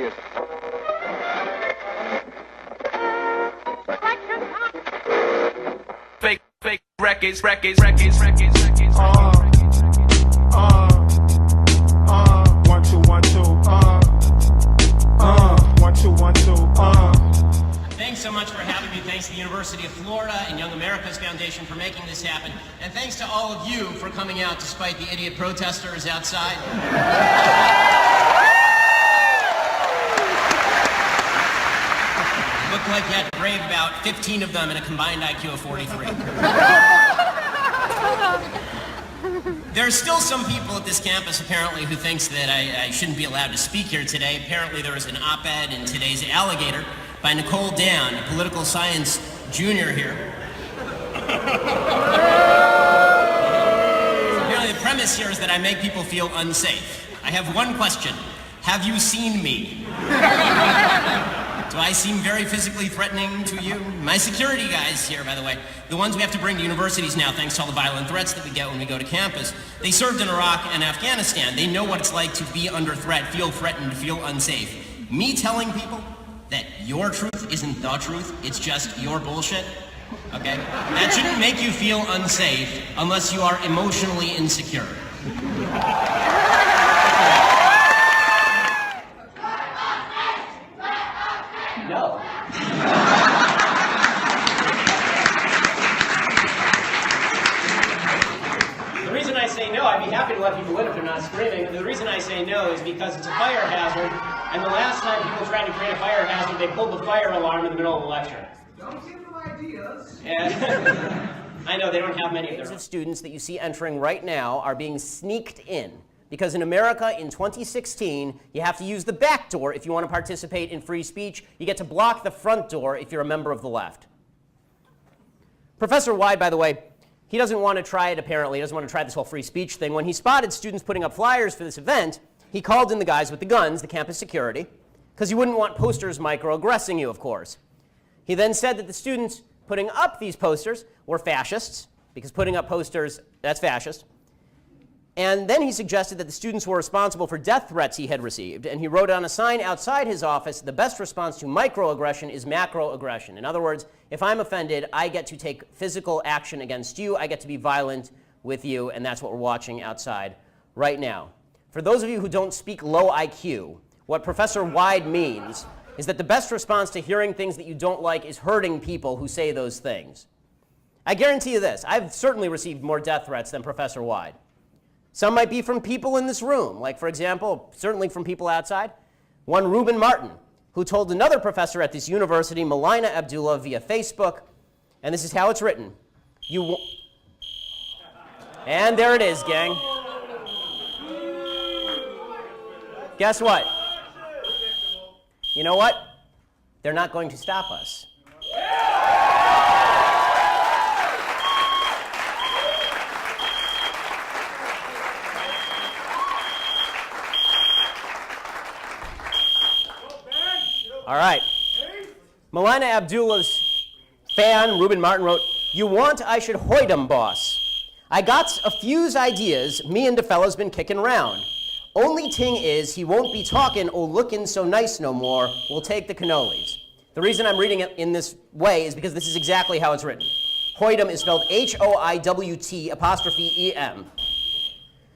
is... Fake records. 1 2 1 2 1 2 1 2 Thanks so much for having me. Thanks to the University of Florida and Young America's Foundation for making this happen. And thanks to all of you for coming out despite the idiot protesters outside. Looked like you had to brave about 15 of them in a combined IQ of 43. There's still some people at this campus, apparently, who thinks that I shouldn't be allowed to speak here today. Apparently, there was an op-ed in today's Alligator by Nicole Down, a political science junior here. Apparently, the premise here is that I make people feel unsafe. I have one question. Have you seen me? Do I seem very physically threatening to you? My security guys here, by the way, the ones we have to bring to universities now thanks to all the violent threats that we get when we go to campus, they served in Iraq and Afghanistan. They know what it's like to be under threat, feel threatened, feel unsafe. Me telling people that your truth isn't the truth, it's just your bullshit, okay? That shouldn't make you feel unsafe unless you are emotionally insecure. No. The reason I say no, I'd be happy to let people in if they're not screaming. The reason I say no is because it's a fire hazard, and the last time people tried to create a fire hazard, they pulled the fire alarm in the middle of the lecture. Don't give them ideas. And I know they don't have many of their own. Students that you see entering right now are being sneaked in. Because in America in 2016, you have to use the back door if you want to participate in free speech. You get to block the front door if you're a member of the left. Professor Wyde, by the way, he doesn't want to try it, apparently. He doesn't want to try this whole free speech thing. When he spotted students putting up flyers for this event, he called in the guys with the guns, the campus security, because he wouldn't want posters microaggressing you, of course. He then said that the students putting up these posters were fascists, because putting up posters, that's fascist. And then he suggested that the students were responsible for death threats he had received. And he wrote on a sign outside his office, the best response to microaggression is macroaggression. In other words, if I'm offended, I get to take physical action against you. I get to be violent with you. And that's what we're watching outside right now. For those of you who don't speak low IQ, what Professor Wyde means is that the best response to hearing things that you don't like is hurting people who say those things. I guarantee you this. I've certainly received more death threats than Professor Wyde. Some might be from people in this room, like, for example, certainly from people outside. One, Reuben Martin, who told another professor at this university, Melina Abdullah, via Facebook, and this is how it's written. And there it is, gang. Guess what? You know what? They're not going to stop us. All right. Melina Abdullah's fan, Reuben Martin, wrote, "You want I should hoid 'em, boss. I got a few's ideas me and the fella's been kicking round. Only ting is he won't be talking or looking so nice no more. We'll take the cannolis." The reason I'm reading it in this way is because this is exactly how it's written. Hoidem is spelled H-O-I-W-T''E-M.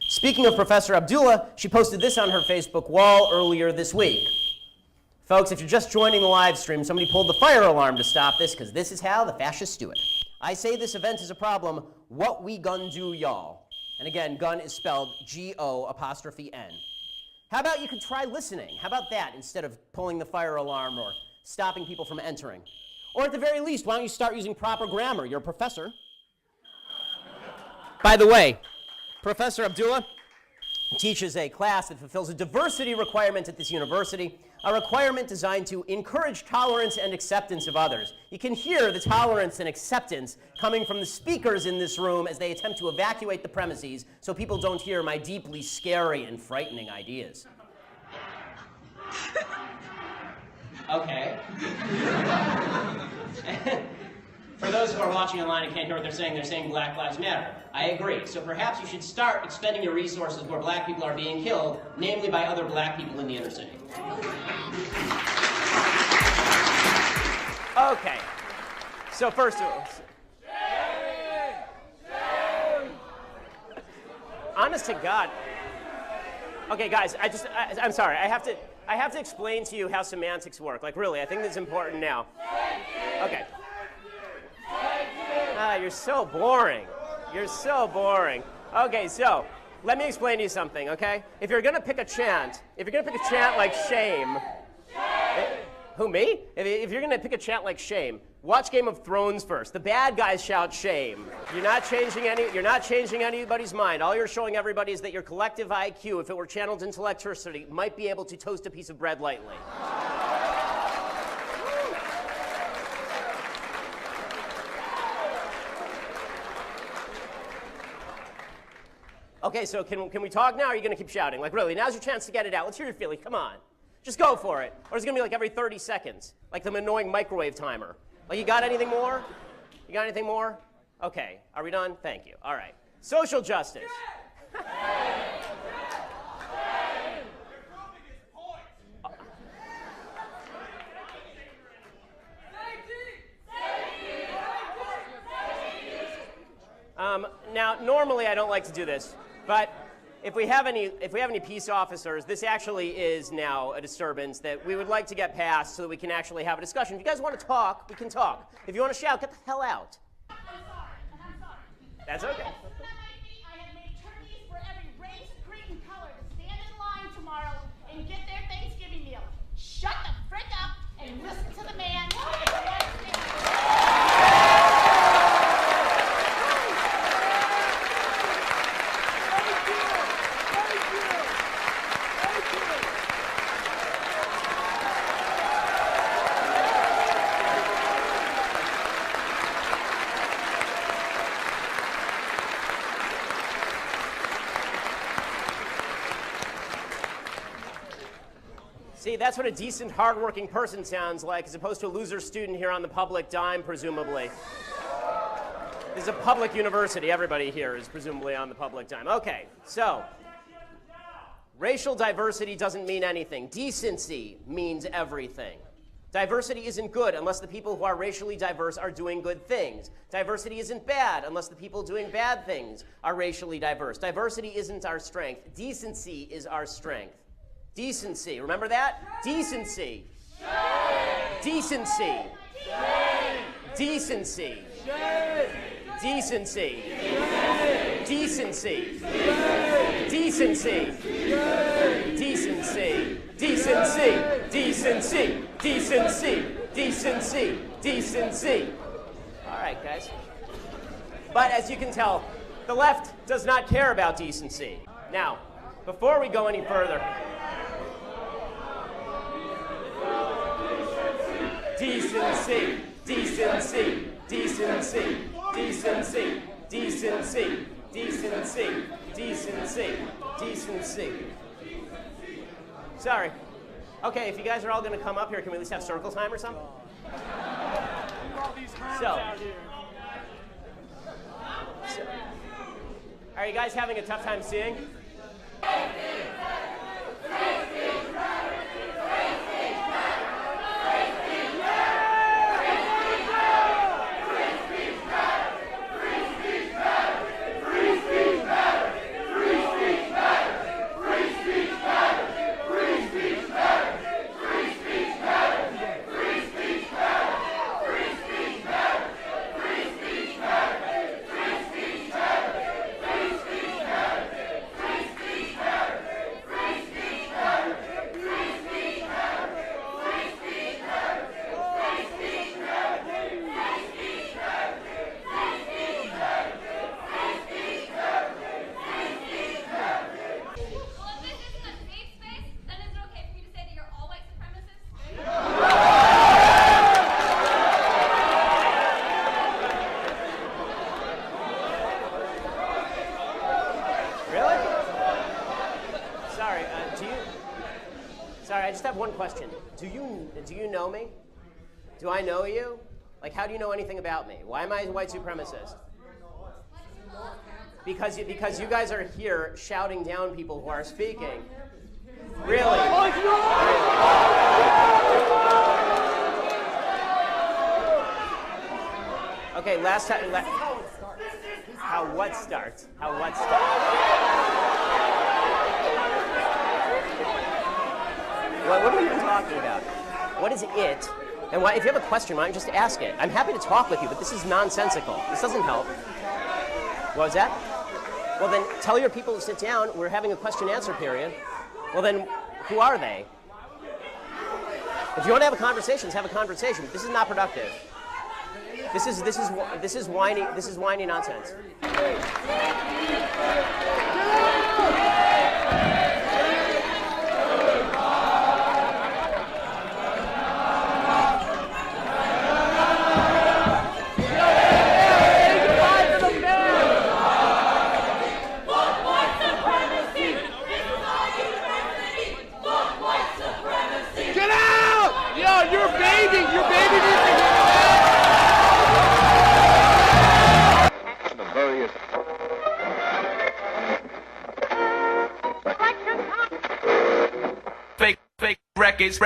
Speaking of Professor Abdullah, she posted this on her Facebook wall earlier this week. Folks, if you're just joining the live stream, somebody pulled the fire alarm to stop this, because this is how the fascists do it. I say this event is a problem. What we gun do, y'all? And again, gun is spelled G-O''N. How about you could try listening? How about that instead of pulling the fire alarm or stopping people from entering? Or at the very least, why don't you start using proper grammar? You're a professor. By the way, Professor Abdullah teaches a class that fulfills a diversity requirement at this university, a requirement designed to encourage tolerance and acceptance of others. You can hear the tolerance and acceptance coming from the speakers in this room as they attempt to evacuate the premises so people don't hear my deeply scary and frightening ideas. Okay. For those who are watching online and can't hear what they're saying Black Lives Matter. I agree. So perhaps you should start expending your resources where black people are being killed, namely by other black people in the inner city. Okay. So first of all, honest to God. Okay, guys, I'm sorry. I have to explain to you how semantics work. Like, really, I think this is important now. Okay. You're so boring. You're so boring. Okay, so let me explain to you something, okay? If you're gonna pick a chant like shame, who, me? If you're gonna pick a chant like shame, watch Game of Thrones first. The bad guys shout shame. You're not changing anybody's mind. All you're showing everybody is that your collective IQ, if it were channeled into electricity, might be able to toast a piece of bread lightly. Okay, so can we talk now, or are you going to keep shouting? Like, really, now's your chance to get it out. Let's hear your feeling. Come on. Just go for it. Or it's going to be like every 30 seconds, like the annoying microwave timer. Like, you got anything more? You got anything more? Okay. Are we done? Thank you. All right. Social justice. Now, normally I don't like to do this, but if we have any peace officers, this actually is now a disturbance that we would like to get past so that we can actually have a discussion. If you guys want to talk, we can talk. If you want to shout, get the hell out. I'm sorry. That's okay. I have made turkeys for every race, creed, and color to stand in line tomorrow and get their Thanksgiving meal. Shut the frick up and listen to the man. See, that's what a decent, hardworking person sounds like, as opposed to a loser student here on the public dime, presumably. This is a public university. Everybody here is presumably on the public dime. Okay, so racial diversity doesn't mean anything. Decency means everything. Diversity isn't good unless the people who are racially diverse are doing good things. Diversity isn't bad unless the people doing bad things are racially diverse. Diversity isn't our strength. Decency is our strength. Decency. Remember that? Decency. Decency. Decency. Decency. Decency. Decency. Decency. Decency. Decency. Decency. Decency. Decency. All right, guys. But as you can tell, the left does not care about decency. Now, before we go any further, decency, decency, decency, decency, decency, decency, decency, decency. Sorry. Okay, if you guys are all going to come up here, can we at least have circle time or something? So, are you guys having a tough time seeing? Sorry, I just have one question. Do you know me? Do I know you? Like, how do you know anything about me? Why am I a white supremacist? Because you guys are here shouting down people who are speaking. Really? Okay, last time. How what starts? How what starts? What are you even talking about? What is it? And why, if you have a question, why don't you just ask it? I'm happy to talk with you, but this is nonsensical. This doesn't help. What was that? Well, then tell your people to sit down. We're having a question-answer period. Well, then who are they? If you want to have a conversation, let's have a conversation. But this is not productive. This is whiny nonsense. Fake records.